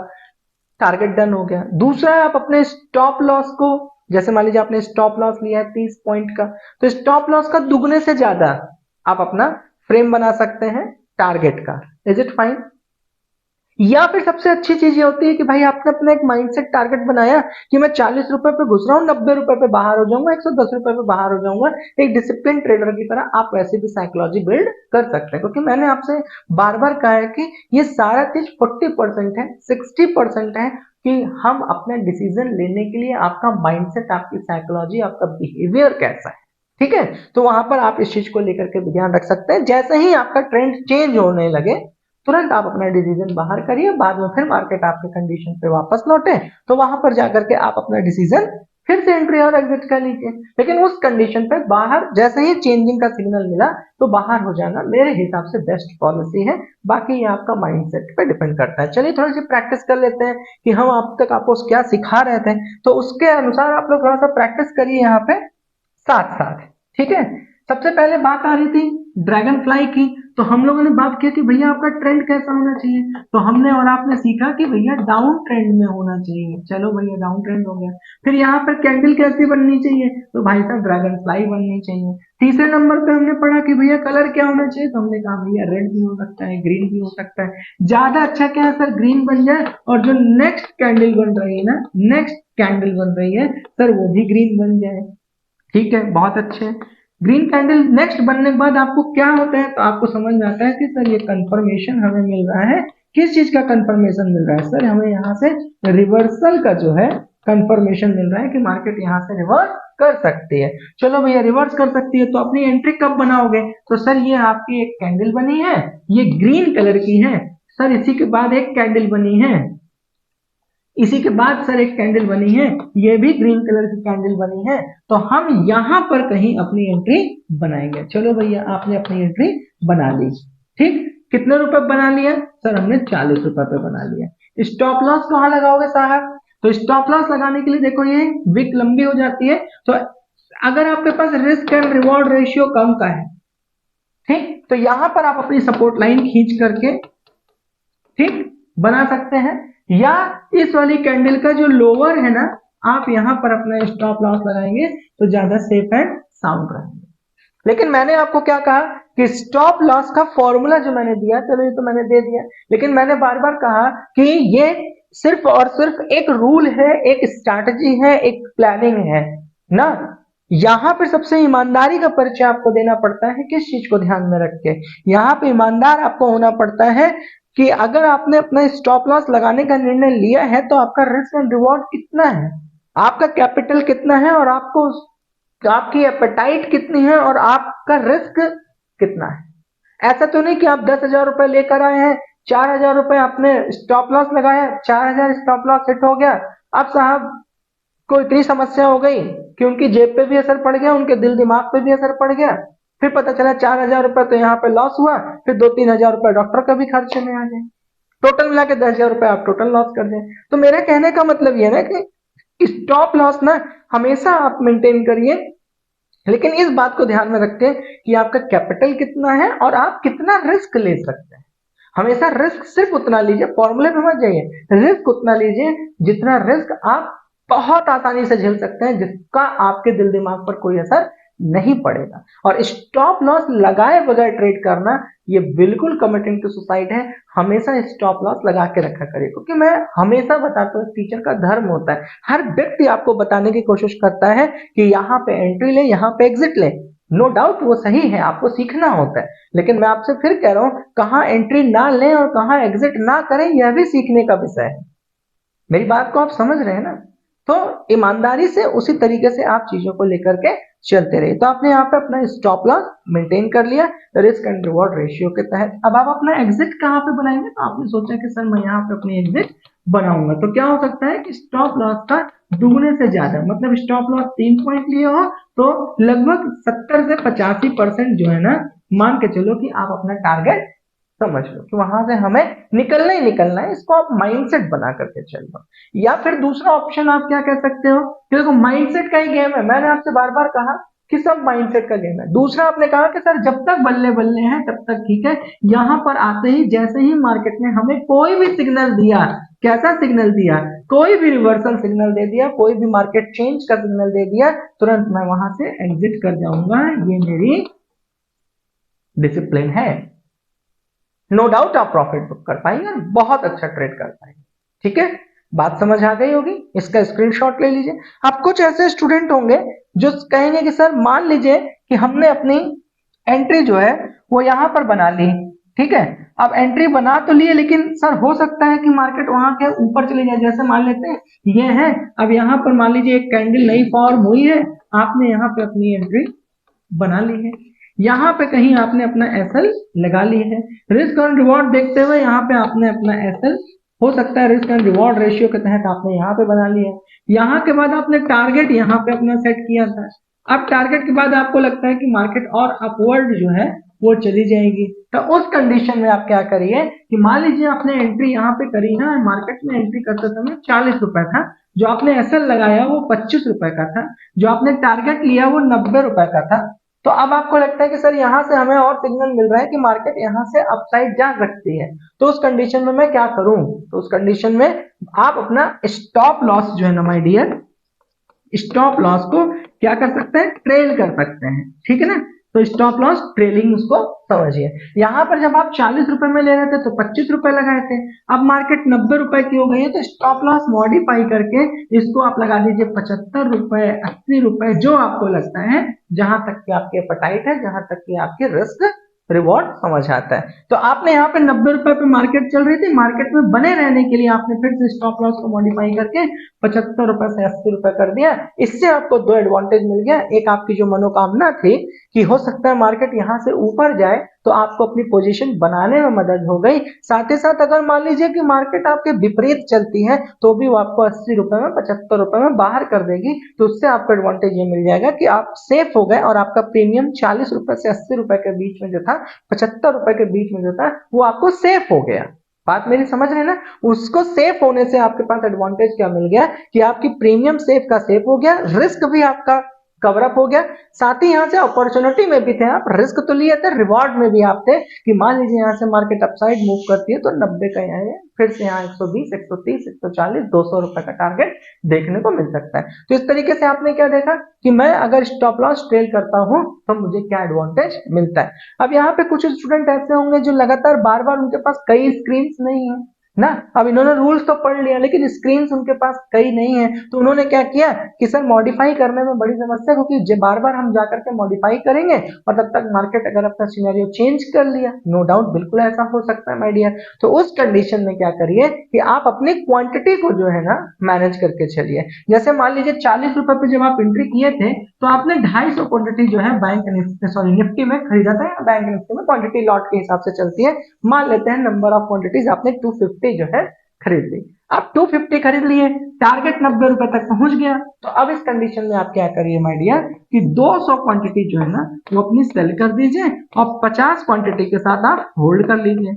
Speaker 1: टारगेट डन हो गया। दूसरा है आप अपने स्टॉप लॉस को, जैसे मान लीजिए आपने स्टॉप लॉस लिया है 30 पॉइंट का, तो स्टॉप लॉस का दुगने से ज्यादा आप अपना फ्रेम बना सकते हैं टारगेट का। Is it fine? या फिर सबसे अच्छी चीज ये होती है कि भाई आपने अपना एक माइंडसेट टारगेट बनाया कि मैं 40 रुपए पे घुस रहा हूँ, 90 रुपए पे बाहर हो जाऊंगा, 110 रुपए पे बाहर हो जाऊंगा, एक डिसिप्लिन ट्रेडर की तरह आप वैसे भी साइकोलॉजी बिल्ड कर सकते हैं। क्योंकि मैंने आपसे बार बार कहा है कि ये सारा चीज 40% है, 60% है कि हम अपने डिसीजन लेने के लिए आपका माइंडसेट, आपकी साइकोलॉजी, आपका बिहेवियर कैसा है। ठीक है? तो वहां पर आप इस चीज को लेकर के ध्यान रख सकते हैं। जैसे ही आपका ट्रेंड चेंज होने लगे तुरंत आप अपना डिसीजन बाहर करिए, बाद में फिर मार्केट आपके कंडीशन पे वापस लौटे तो वहां पर जाकर के आप अपना डिसीजन फिर से एंट्री और एग्जिट कर लीजिए। लेकिन उस कंडीशन पे बाहर जैसे ही चेंजिंग का सिग्नल मिला तो बाहर हो जाना मेरे हिसाब से बेस्ट पॉलिसी है। बाकी ये आपका माइंडसेट पे डिपेंड करता है। चलिए थोड़ी सी प्रैक्टिस कर लेते हैं कि हम अब तक आपको क्या सिखा रहे थे, तो उसके अनुसार आप लोग थोड़ा सा प्रैक्टिस करिए यहाँ पे साथ साथ। ठीक है? सबसे पहले बात आ रही थी ड्रैगन फ्लाई की, तो हम लोगों ने बात की कि भैया आपका ट्रेंड कैसा होना चाहिए, तो हमने और आपने सीखा कि भैया डाउन ट्रेंड में होना चाहिए। चलो भैया डाउन ट्रेंड हो गया। फिर यहाँ पर कैंडल कैसी बननी चाहिए, तो भाई साहब ड्रैगन फ्लाई बननी चाहिए। तीसरे नंबर पे हमने पढ़ा कि भैया कलर क्या होना चाहिए, तो हमने कहा भैया रेड भी हो सकता है, ग्रीन भी हो सकता है, ज्यादा अच्छा क्या है सर, ग्रीन बन जाए, और जो नेक्स्ट कैंडल बन रही है ना, नेक्स्ट कैंडल बन रही है सर, वो भी ग्रीन बन जाए। ठीक है, बहुत अच्छे। ग्रीन कैंडल नेक्स्ट बनने के बाद आपको क्या होता है, तो आपको समझ में आता है कि सर ये कंफर्मेशन हमें मिल रहा है। किस चीज का कंफर्मेशन मिल रहा है सर, हमें यहाँ से रिवर्सल का जो है कंफर्मेशन मिल रहा है कि मार्केट यहाँ से रिवर्स कर सकती है। चलो भैया रिवर्स कर सकती है, तो अपनी एंट्री कब बनाओगे, तो सर ये आपकी एक कैंडल बनी है, ये ग्रीन कलर की है सर, इसी के बाद एक कैंडल बनी है, इसी के बाद सर एक कैंडल बनी है, ये भी ग्रीन कलर की कैंडल बनी है, तो हम यहां पर कहीं अपनी एंट्री बनाएंगे। चलो भैया आपने अपनी एंट्री बना ली। ठीक, कितने रुपए बना लिया सर? हमने 40 रुपए पे बना लिया। स्टॉप लॉस कहाँ लगाओगे साहब? तो स्टॉप लॉस लगाने के लिए देखो ये विक लंबी हो जाती है, तो अगर आपके पास रिस्क एंड रिवॉर्ड रेशियो कम का है, ठीक, तो यहां पर आप अपनी सपोर्ट लाइन खींच करके ठीक बना सकते हैं, या इस वाली कैंडल का जो लोअर है ना, आप यहां पर अपना स्टॉप लॉस लगाएंगे तो ज्यादा सेफ एंड साउंड रहेंगे। लेकिन मैंने आपको क्या कहा कि स्टॉप लॉस का फॉर्मूला जो मैंने दिया, चलो ये तो मैंने दे दिया, लेकिन मैंने बार बार कहा कि ये सिर्फ और सिर्फ एक रूल है, एक स्ट्रैटेजी है, एक प्लानिंग है ना। यहां पर सबसे ईमानदारी का परिचय आपको देना पड़ता है, किस चीज को ध्यान में रख के, यहां पे ईमानदार आपको होना पड़ता है कि अगर आपने अपना स्टॉप लॉस लगाने का निर्णय लिया है तो आपका रिस्क एंड रिवॉर्ड कितना है, आपका कैपिटल कितना है, और आपको आपकी एपेटाइट कितनी है, और आपका रिस्क कितना है। ऐसा तो नहीं कि आप 10,000 रुपए लेकर आए हैं, 4,000 रुपए आपने स्टॉप लॉस लगाया, 4,000 स्टॉप लॉस हिट हो गया, अब साहब को इतनी समस्या हो गई कि उनकी जेब पे भी असर पड़ गया, उनके दिल दिमाग पे भी असर पड़ गया, फिर पता चला 4,000 रुपए तो यहाँ पे लॉस हुआ, फिर 2-3 हजार रुपए डॉक्टर का भी खर्चे में आ गए, टोटल मिला के 10,000 रुपए आप टोटल लॉस कर दें। तो मेरे कहने का मतलब ये ना कि स्टॉप लॉस ना हमेशा आप मेंटेन करिए, लेकिन इस बात को ध्यान में रखें कि आपका कैपिटल कितना है और आप कितना रिस्क ले सकते हैं। हमेशा रिस्क सिर्फ उतना लीजिए, फॉर्मूले पे मत जाइए, रिस्क उतना लीजिए जितना रिस्क आप बहुत आसानी से झेल सकते हैं, जिसका आपके दिल दिमाग पर कोई असर नहीं पड़ेगा। और स्टॉप लॉस लगाए बगैर ट्रेड करना ये बिल्कुल कमिटिंग टू सुसाइड है। हमेशा स्टॉप लॉस लगा के रखा करिए, क्योंकि मैं हमेशा बताता हूँ टीचर का धर्म होता है, हर व्यक्ति आपको बताने की कोशिश करता है कि यहाँ पे एंट्री ले, यहाँ पे एग्जिट ले। नो डाउट वो सही है, आपको सीखना होता है, लेकिन मैं आपसे फिर कह रहा हूँ कहाँ एंट्री ना लें और कहाँ एग्जिट ना करें, यह भी सीखने का विषय है। मेरी बात को आप समझ रहे हैं ना? तो ईमानदारी से उसी तरीके से आप चीजों को लेकर के चलते रहिए। तो आपने यहाँ पे अपना स्टॉप लॉस मेंटेन कर लिया रिस्क एंड रिवॉर्ड रेशियो के तहत। अब आप अपना एग्जिट कहाँ पे बनाएंगे? तो आपने सोचा कि सर मैं यहाँ पे अपनी एग्जिट बनाऊंगा, तो क्या हो सकता है कि स्टॉप लॉस का दुगने से ज्यादा, मतलब स्टॉप लॉस 3 पॉइंट लिए हो तो लगभग 70 से 85% जो है ना, मान के चलो कि आप अपना टारगेट समझ लो कि वहां से हमें निकलना ही निकलना है, इसको आप माइंडसेट बना करके चल लो। या फिर दूसरा ऑप्शन आप क्या कह सकते हो कि देखो माइंडसेट का ही गेम है, मैंने आपसे बार बार कहा कि सब माइंडसेट का गेम है। दूसरा आपने कहा कि सर जब तक बल्ले बल्ले हैं तब तक ठीक है, यहां पर आते ही जैसे ही मार्केट ने हमें कोई भी सिग्नल दिया, कैसा सिग्नल दिया, कोई भी रिवर्सल सिग्नल दे दिया, कोई भी मार्केट चेंज का सिग्नल दे दिया, तुरंत मैं वहां से एग्जिट कर जाऊंगा, ये मेरी डिसिप्लिन है। नो डाउट आप प्रॉफिट बुक कर पाएंगे और बहुत अच्छा ट्रेड कर पाएंगे। ठीक है, बात समझ आ गई होगी, इसका स्क्रीनशॉट ले लीजिए। अब कुछ ऐसे स्टूडेंट होंगे जो कहेंगे कि सर मान लीजिए कि हमने अपनी एंट्री जो है वो यहां पर बना ली, ठीक है, अब एंट्री बना तो लिए, लेकिन सर हो सकता है कि मार्केट वहां के ऊपर चली जाए, जैसे मान लेते हैं ये है, अब यहां पर मान लीजिए एक कैंडल नई फॉर्म हुई है, आपने यहाँ पे अपनी एंट्री बना ली है, यहाँ पे कहीं आपने अपना एसएल लगा ली है, रिस्क एंड रिवॉर्ड देखते हुए यहाँ पे आपने अपना एसएल, हो सकता है रिस्क एंड रिवॉर्ड रेशियो के तहत आपने यहाँ पे बना लिया है। यहाँ के बाद आपने टारगेट यहाँ पे अपना सेट किया था, अब टारगेट के बाद आपको लगता है कि मार्केट और अपवर्ड जो है वो चली जाएगी, तो उस कंडीशन में आप क्या करिए कि मान लीजिए आपने एंट्री यहाँ पे करी है, मार्केट में एंट्री करते समय 40 रुपए था, जो आपने एसएल लगाया वो 25 रुपए का था, जो आपने टारगेट लिया वो 90 रुपए का था। तो अब आपको लगता है कि सर यहाँ से हमें और सिग्नल मिल रहा है कि मार्केट यहाँ से अपसाइड जा सकती है, तो उस कंडीशन में मैं क्या करूं? तो उस कंडीशन में आप अपना स्टॉप लॉस जो है ना माय डियर, स्टॉप लॉस को क्या कर सकते हैं? ट्रेल कर सकते हैं, ठीक है ना। तो स्टॉप लॉस ट्रेलिंग उसको समझिए। यहाँ पर जब आप 40 रुपए में ले रहे थे तो 25 रुपए लगाए थे, अब मार्केट 90 रुपए की हो गई है, तो स्टॉप लॉस मॉडिफाई करके इसको आप लगा दीजिए 75 रुपए, 80 रुपए, जो आपको लगता है, जहां तक कि आपके एपेटाइट है, जहां तक कि आपके रिस्क रिवॉर्ड समझ आता है। तो आपने यहाँ पे 90 रुपए पे मार्केट चल रही थी, मार्केट में बने रहने के लिए आपने फिर से स्टॉप लॉस को मॉडिफाई करके 75 रुपए से 80 रुपए कर दिया। इससे आपको दो एडवांटेज मिल गया, एक आपकी जो मनोकामना थी कि हो सकता है मार्केट यहाँ से ऊपर जाए, तो आपको अपनी पोजीशन बनाने में मदद हो गई। साथ ही साथ अगर मान लीजिए कि मार्केट आपके विपरीत चलती है तो भी वो आपको 80 रुपए में 75 रुपए में बाहर कर देगी, तो उससे आपको एडवांटेज ये मिल जाएगा कि आप सेफ हो गए और आपका प्रीमियम 40 रुपए से 80 रुपए के बीच में जो था, 75 रुपए के बीच में जो था, वो आपको सेफ हो गया। बात मेरी समझ रहे हैं ना? उसको सेफ होने से आपके पास एडवांटेज क्या मिल गया कि आपकी प्रीमियम सेफ का सेफ हो गया, रिस्क भी आपका कवर अप हो गया, साथ ही यहाँ से अपॉर्चुनिटी में भी थे आप, रिस्क तो लिए थे, रिवॉर्ड में भी आप थे कि मान लीजिए यहाँ से मार्केट अपसाइड मूव करती है तो 90 का यहाँ है, फिर से यहाँ 120, 130, 140, 200 रुपए का टारगेट देखने को मिल सकता है। तो इस तरीके से आपने क्या देखा कि मैं अगर स्टॉप लॉस ट्रेल करता हूं तो मुझे क्या एडवांटेज मिलता है। अब यहाँ पे कुछ स्टूडेंट ऐसे होंगे जो लगातार बार बार उनके पास कई स्क्रीन नहीं है ना, अब इन्होंने रूल्स तो पढ़ लिया लेकिन स्क्रीन उनके पास कई नहीं है, तो उन्होंने क्या किया कि सर मॉडिफाई करने में बड़ी समस्या, क्योंकि बार बार हम जाकर के मॉडिफाई करेंगे और तब तक मार्केट अगर अपना सिनेरियो चेंज कर लिया, नो डाउट बिल्कुल ऐसा हो सकता है माय डियर, तो उस कंडीशन में क्या करिए कि आप अपनी क्वांटिटी को जो है ना मैनेज करके चलिए। जैसे मान लीजिए 40 रुपए पे जब आप एंट्री किए थे तो आपने 250 क्वांटिटी जो है बैंक निफ्टी में खरीदा था, या बैंक निफ्टी में क्वांटिटी लॉट के हिसाब से चलती है, मान लेते हैं नंबर ऑफ क्वांटिटीज आपने 250 जो है खरीद ली। आप 250 खरीद लिए, टारगेट 90 रुपए तक पहुंच गया, तो अब इस कंडीशन में आप क्या करिए माय डियर कि 200 क्वांटिटी जो है ना वो अपनी सेल कर दीजिए और 50 क्वांटिटी के साथ आप होल्ड कर लीजिए।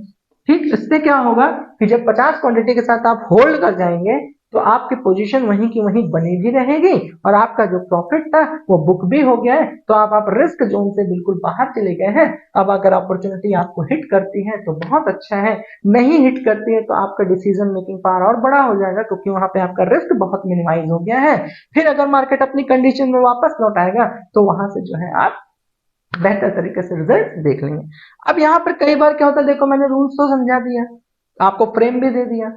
Speaker 1: ठीक, इससे क्या होगा कि जब 50 क्वांटिटी के साथ आप होल्ड कर जाएंगे तो आपकी पोजीशन वहीं की वहीं बनी भी रहेगी और आपका जो प्रॉफिट था वो बुक भी हो गया है, तो आप रिस्क जोन से बिल्कुल बाहर चले गए हैं। अब अगर अपॉर्चुनिटी आपको हिट करती है तो बहुत अच्छा है, नहीं हिट करती है तो आपका डिसीजन मेकिंग पावर और बड़ा हो जाएगा, क्योंकि वहां पे आपका रिस्क बहुत मिनिमाइज हो गया है। फिर अगर मार्केट अपनी कंडीशन में वापस लौट आएगा तो वहां से जो है आप बेहतर तरीके से रिजल्ट देख लेंगे। अब यहाँ पर कई बार क्या होता है, देखो मैंने रूल्स तो समझा दिया, आपको फ्रेम भी दे दिया,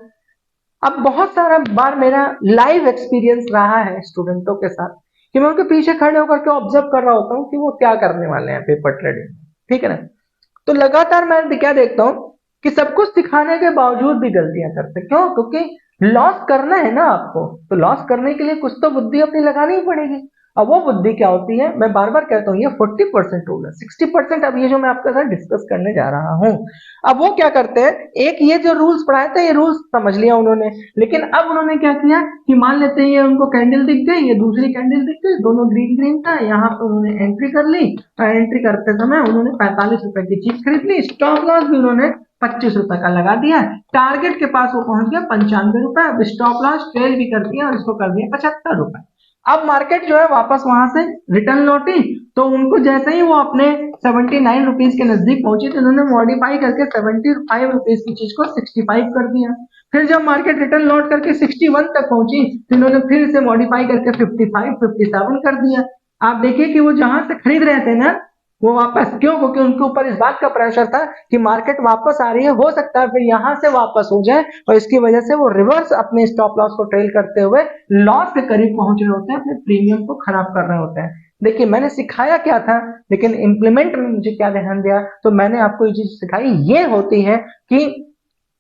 Speaker 1: अब बहुत सारा बार मेरा लाइव एक्सपीरियंस रहा है स्टूडेंटों के साथ कि मैं उनके पीछे खड़े होकर के ऑब्जर्व कर रहा होता हूँ कि वो क्या करने वाले हैं पेपर ट्रेडिंग, ठीक है ना। तो लगातार मैं क्या देखता हूँ कि सब कुछ सिखाने के बावजूद भी गलतियां करते, क्यों? क्योंकि लॉस करना है ना आपको, तो लॉस करने के लिए कुछ तो बुद्धि अपनी लगानी ही पड़ेगी। अब वो बुद्धि क्या होती है, मैं बार बार कहता हूँ ये 40% रूल है, 60% अब ये जो मैं आपके साथ डिस्कस करने जा रहा हूँ। अब वो क्या करते हैं, एक ये जो रूल्स पढ़ाए थे ये रूल्स समझ लिया उन्होंने, लेकिन अब उन्होंने क्या किया कि मान लेते हैं ये उनको कैंडल दिख गई, ये दूसरी कैंडल दिख गई, दोनों ग्रीन ग्रीन था, यहाँ पे उन्होंने एंट्री कर ली, एंट्री करते समय उन्होंने 45 रुपए की चीज खरीद ली, स्टॉप लॉस भी उन्होंने 25 रुपए का लगा दिया, टारगेट के पास वो पहुंच गया 95 रुपए, अब स्टॉप लॉस ट्रेल भी कर दिया और इसको कर दिया 75 रुपए। अब मार्केट जो है वापस वहां से रिटर्न लौटी, तो उनको जैसे ही वो अपने 79 रुपीज के नजदीक पहुंचे तो उन्होंने मॉडिफाई करके 75 रुपीज की चीज को 65 कर दिया। फिर जब मार्केट रिटर्न लौट करके 61 तक पहुंची तो इन्होंने फिर से मॉडिफाई करके 55, 57 कर दिया। आप देखिए कि वो जहां से खरीद रहे थे ना वो वापस, क्यों? क्योंकि उनके ऊपर इस बात का प्रेशर था कि मार्केट वापस आ रही है, हो सकता है फिर यहां से वापस हो जाए, और इसकी वजह से वो रिवर्स अपने स्टॉप लॉस को ट्रेल करते हुए लॉस के करीब पहुंच रहे होते हैं, अपने प्रीमियम को खराब कर रहे होते हैं। देखिए मैंने सिखाया क्या था, लेकिन इंप्लीमेंट में मुझे क्या ध्यान दिया, तो मैंने आपको ये चीज सिखाई, ये होती है कि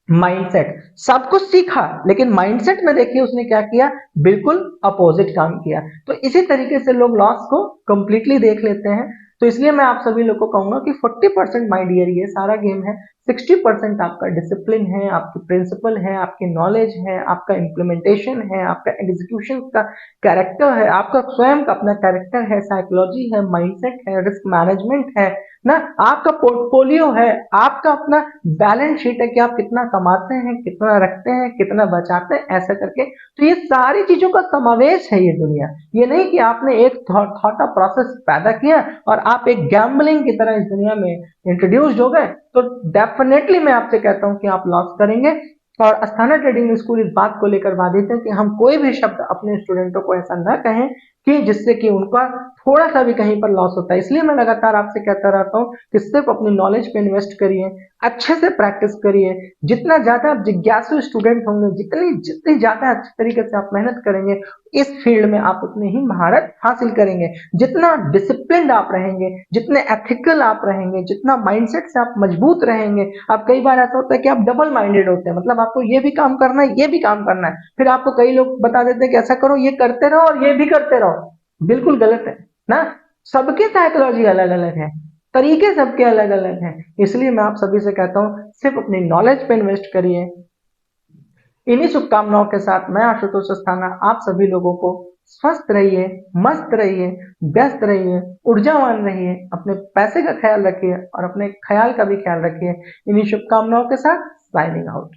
Speaker 1: माइंडसेट। सब कुछ सीखा लेकिन माइंडसेट में देखिए उसने क्या किया, बिल्कुल अपोजिट काम किया। तो इसी तरीके से लोग लॉस को कंप्लीटली देख लेते हैं। तो इसलिए मैं आप सभी लोग को कहूंगा कि 40% माय डियर ये सारा गेम है, 60% आपका डिसिप्लिन है, आपकी प्रिंसिपल है, आपकी नॉलेज है, आपका इम्प्लीमेंटेशन है, आपका एग्जीक्यूशन का कैरेक्टर है, आपका स्वयं का अपना कैरेक्टर है, साइकोलॉजी है, माइंडसेट है, रिस्क मैनेजमेंट है ना, आपका पोर्टफोलियो है, आपका अपना बैलेंस शीट है कि आप कितना कमाते हैं, कितना रखते हैं, कितना बचाते हैं, ऐसा करके। तो ये सारी चीजों का समावेश है ये दुनिया। ये नहीं कि आपने एक थॉट प्रोसेस पैदा किया और आप एक गैम्बलिंग की तरह इस दुनिया में इंट्रोड्यूस हो गए, तो डेफिनेटली मैं आपसे कहता हूं कि आप लॉस करेंगे। और अस्थाना ट्रेडिंग स्कूल इस बात को लेकर वादित है कि हम कोई भी शब्द अपने स्टूडेंटों को ऐसा न कहें कि जिससे कि उनका थोड़ा सा भी कहीं पर लॉस होता है। इसलिए मैं लगातार आपसे कहता रहता हूँ कि सिर्फ अपनी नॉलेज पे इन्वेस्ट करिए, अच्छे से प्रैक्टिस करिए। जितना ज्यादा आप जिज्ञासु स्टूडेंट होंगे, जितनी जितनी ज्यादा अच्छे तरीके से आप मेहनत करेंगे इस फील्ड में, आप उतनी ही महारत हासिल करेंगे। जितना डिसिप्लिन्ड आप रहेंगे, जितने एथिकल आप रहेंगे, जितना माइंडसेट से आप मजबूत रहेंगे। अब कई बार ऐसा होता है कि आप डबल माइंडेड होते हैं, मतलब आपको ये भी काम करना है, ये भी काम करना है, फिर आपको कई लोग बता देते हैं कि ऐसा करो, ये करते रहो और ये भी करते रहो। बिल्कुल गलत है ना। सबकी साइकोलॉजी अलग अलग है। तरीके सबके अलग अलग हैं, इसलिए मैं आप सभी से कहता हूँ सिर्फ अपनी नॉलेज पे इन्वेस्ट करिए। इन्हीं शुभकामनाओं के साथ मैं आशुतोष अस्थाना आप सभी लोगों को स्वस्थ रहिए, मस्त रहिए, व्यस्त रहिए, ऊर्जावान रहिए, अपने पैसे का ख्याल रखिए और अपने ख्याल का भी ख्याल रखिए। इन्हीं शुभकामनाओं के साथ साइनिंग आउट।